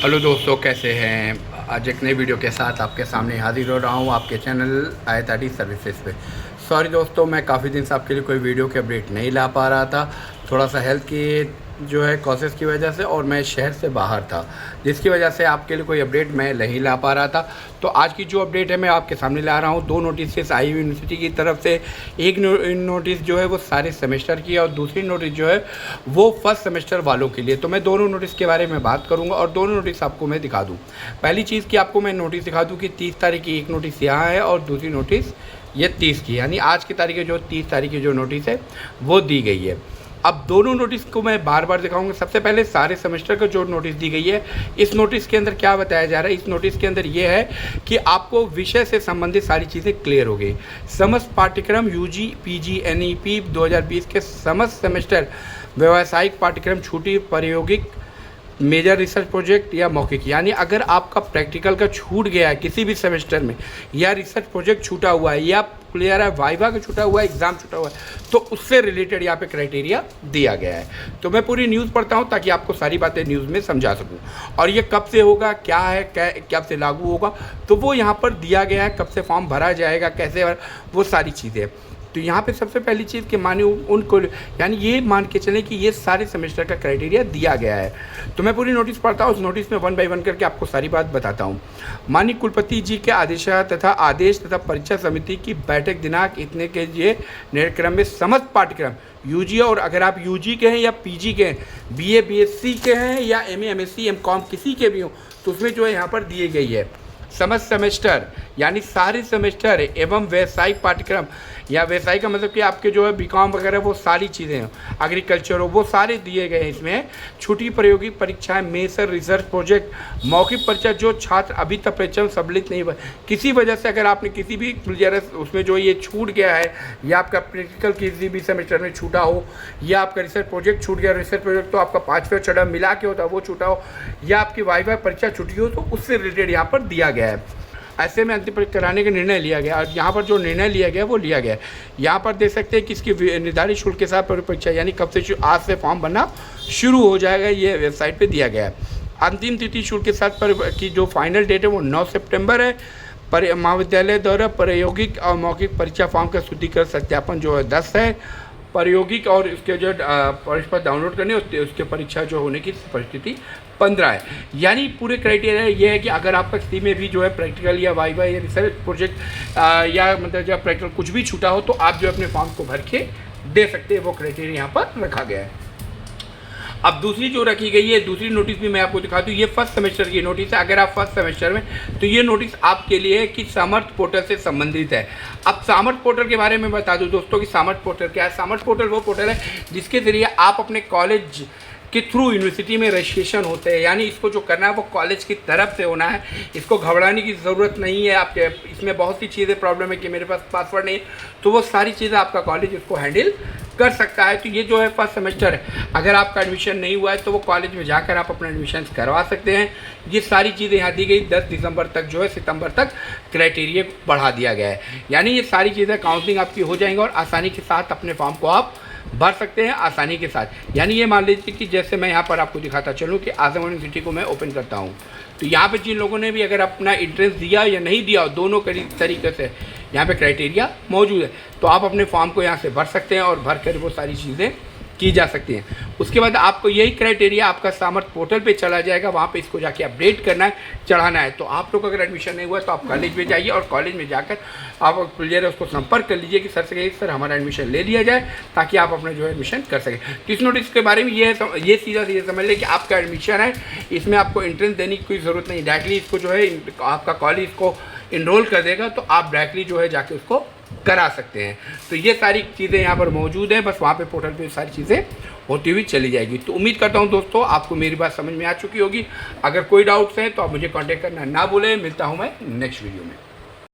Hello दोस्तों, कैसे हैं। आज एक नई वीडियो के साथ आपके सामने हाजिर हो रहा हूँ आपके चैनल आयताटी सर्विसेज पे। सॉरी दोस्तों, मैं काफ़ी दिन से आपके लिए कोई वीडियो के अपडेट नहीं ला पा रहा था। थोड़ा सा हेल्थ की जो है कॉजेज़ की वजह से, और मैं शहर से बाहर था, जिसकी वजह से आपके लिए कोई अपडेट मैं नहीं ला पा रहा था। तो आज की जो अपडेट है मैं आपके सामने ला रहा हूँ। 2 नोटिस आई यूनिवर्सिटी की तरफ से। एक नोटिस जो है वो सारे सेमेस्टर की है, और दूसरी नोटिस जो है वो फर्स्ट सेमेस्टर वालों के लिए। तो मैं दोनों नोटिस के बारे में बात करूँगा और दोनों नोटिस आपको मैं दिखा दूँ। पहली चीज़ कि आपको मैं नोटिस दिखा दूँ कि 30 तारीख की एक नोटिस यहाँ है और दूसरी नोटिस ये 30 की, यानी आज की तारीख जो 30 तारीख की जो नोटिस है वो दी गई है। अब दोनों नोटिस को मैं बार बार दिखाऊंगा। सबसे पहले सारे सेमेस्टर का जो नोटिस दी गई है, इस नोटिस के अंदर क्या बताया जा रहा है। इस नोटिस के अंदर ये है कि आपको विषय से संबंधित सारी चीज़ें क्लियर हो गई। समस्त पाठ्यक्रम यूजी पीजी एनईपी 2020 के समस्त सेमेस्टर व्यावसायिक पाठ्यक्रम छूटी प्रायोगिक मेजर रिसर्च प्रोजेक्ट या मौखिक, यानी अगर आपका प्रैक्टिकल का छूट गया है किसी भी सेमेस्टर में, या रिसर्च प्रोजेक्ट छूटा हुआ है, या क्लियर है वाइवा का छूटा हुआ है, एग्जाम छूटा हुआ है, तो उससे रिलेटेड यहाँ पे क्राइटेरिया दिया गया है। तो मैं पूरी न्यूज़ पढ़ता हूँ ताकि आपको सारी बातें न्यूज़ में समझा सकूँ। और ये कब से होगा, क्या है, कब से लागू होगा, तो वो यहाँ पर दिया गया है। कब से फॉर्म भरा जाएगा, कैसे, वो सारी चीज़ें। तो यहाँ पे सबसे पहली चीज़ कि माने उनको, यानी ये मान के चलें कि ये सारे सेमेस्टर का क्राइटेरिया दिया गया है। तो मैं पूरी नोटिस पढ़ता हूँ, उस नोटिस में 1 बाय 1 करके आपको सारी बात बताता हूँ। माननीय कुलपति जी के आदेश तथा परीक्षा समिति की बैठक दिनांक इतने के लिए निर्क्रम में समस्त पाठ्यक्रम यूजी, और अगर आप यूजी के हैं या पीजी के हैं, बीए बीएससी के हैं या एमए एमएससी एमकॉम किसी के भी हों, तो उसमें जो है यहाँ पर दिए गई है समस्त सेमेस्टर, यानी सारे सेमेस्टर एवं व्यावसायिक पाठ्यक्रम, या व्यवसायिक का मतलब कि आपके जो है बीकॉम वगैरह वो सारी चीज़ें हैं, एग्रीकल्चर हो, वो सारे दिए गए हैं इसमें। छुट्टी प्रायोगिक परीक्षाएं, मेसर रिसर्च प्रोजेक्ट, मौखिक परीक्षा जो छात्र अभी तक परीक्षा में सम्मिलित नहीं हुआ, किसी वजह से अगर आपने किसी भी उसमें जो ये छूट गया है, या आपका प्रैक्टिकल किसी भी सेमेस्टर में छूटा हो, या आपका रिसर्च प्रोजेक्ट छूट गया, रिसर्च प्रोजेक्ट तो आपका 5वां 6वां मिला के होता है वो छूटा हो, या आपकी वाइवा परीक्षा छुट्टी हो, तो उससे रिलेटेड यहाँ पर दिया गया है। ऐसे में अंतिम परीक्षा कराने का निर्णय लिया गया, और यहाँ पर जो निर्णय लिया गया वो लिया गया। यहाँ पर देख सकते हैं कि इसकी निर्धारित शुल्क के साथ परीक्षा, यानी कब से, आज से फॉर्म भरना शुरू हो जाएगा, ये वेबसाइट पे दिया गया है। अंतिम तिथि शुल्क के साथ की जो फाइनल डेट है वो 9 सितंबर है। पर महाविद्यालय द्वारा प्रायोगिक और मौखिक परीक्षा फॉर्म का शुद्धिकरण सत्यापन जो है 10 है। प्रायोगिक और इसके जो परीक्षा डाउनलोड करने, उसके परीक्षा जो होने की परिस्थिति 15 है। यानी पूरे क्राइटेरिया ये है कि अगर आपका किसी में भी जो है प्रैक्टिकल या वाइवा या रिसर्च प्रोजेक्ट या मतलब जब प्रैक्टिकल कुछ भी छूटा हो, तो आप जो अपने फॉर्म को भर के दे सकते हैं। वो क्राइटेरिया यहाँ पर रखा गया है। अब दूसरी जो रखी गई है, दूसरी नोटिस भी मैं आपको दिखा दूँ। ये फर्स्ट सेमेस्टर की नोटिस है। अगर आप फर्स्ट सेमेस्टर में, तो ये नोटिस आपके लिए है कि सामर्थ्य पोर्टल से संबंधित है। अब सामर्थ्य पोर्टल के बारे में बता दूँ दोस्तों कि सामर्थ्य पोर्टल क्या है। सामर्थ्य पोर्टल वो पोर्टल है जिसके ज़रिए आप अपने कॉलेज के थ्रू यूनिवर्सिटी में रजिस्ट्रेशन होते हैं, यानी इसको जो करना है वो कॉलेज की तरफ से होना है। इसको घबराने की ज़रूरत नहीं है। आपके इसमें बहुत सी चीज़ें प्रॉब्लम है कि मेरे पास पासवर्ड नहीं है, तो वो सारी चीज़ें आपका कॉलेज इसको हैंडल कर सकता है। तो ये जो है फर्स्ट सेमेस्टर है। अगर आपका एडमिशन नहीं हुआ है तो वो कॉलेज में जाकर आप अपना एडमिशन करवा सकते हैं। ये सारी चीज़ें यहाँ दी गई। 10 दिसंबर तक जो है, सितंबर तक क्राइटेरिया बढ़ा दिया गया है। यानी ये सारी चीज़ें काउंसलिंग आपकी हो जाएंगी और आसानी के साथ अपने फॉर्म को आप भर सकते हैं आसानी के साथ। यानी ये मान लीजिए कि जैसे मैं यहाँ पर आपको दिखाता चलूँ कि आजम यूनिवर्सिटी को मैं ओपन करता हूँ, तो यहाँ पे जिन लोगों ने भी अगर अपना इंट्रेंस दिया या नहीं दिया, दोनों तरीके से यहाँ पे क्राइटेरिया मौजूद है। तो आप अपने फॉर्म को यहाँ से भर सकते हैं और भर कर वो सारी चीज़ें की जा सकती हैं। उसके बाद आपको यही क्राइटेरिया आपका सामर्थ्य पोर्टल पे चला जाएगा। वहाँ पे इसको जाके अपडेट करना है, चढ़ाना है। तो आप लोग अगर एडमिशन नहीं हुआ तो आप कॉलेज में जाइए, और कॉलेज में जाकर आप क्लियर उसको संपर्क कर लीजिए कि सर से सर हमारा एडमिशन ले लिया जाए, ताकि आप अपना जो है एडमिशन कर सकें। तो इस नोटिस के बारे में ये सीधा ये समझ लें कि आपका एडमिशन है, इसमें आपको एंट्रेंस देने की कोई ज़रूरत नहीं। डायरेक्टली इसको जो है आपका कॉलेज इसको इनरोल कर देगा, तो आप डायरेक्टली जो है जाके उसको करा सकते हैं। तो ये सारी चीज़ें यहाँ पर मौजूद हैं। बस वहाँ पे पोर्टल पे सारी चीज़ें होती हुई चली जाएगी। तो उम्मीद करता हूँ दोस्तों आपको मेरी बात समझ में आ चुकी होगी। अगर कोई डाउट्स हैं तो आप मुझे कांटेक्ट करना ना भूलें। मिलता हूँ मैं नेक्स्ट वीडियो में।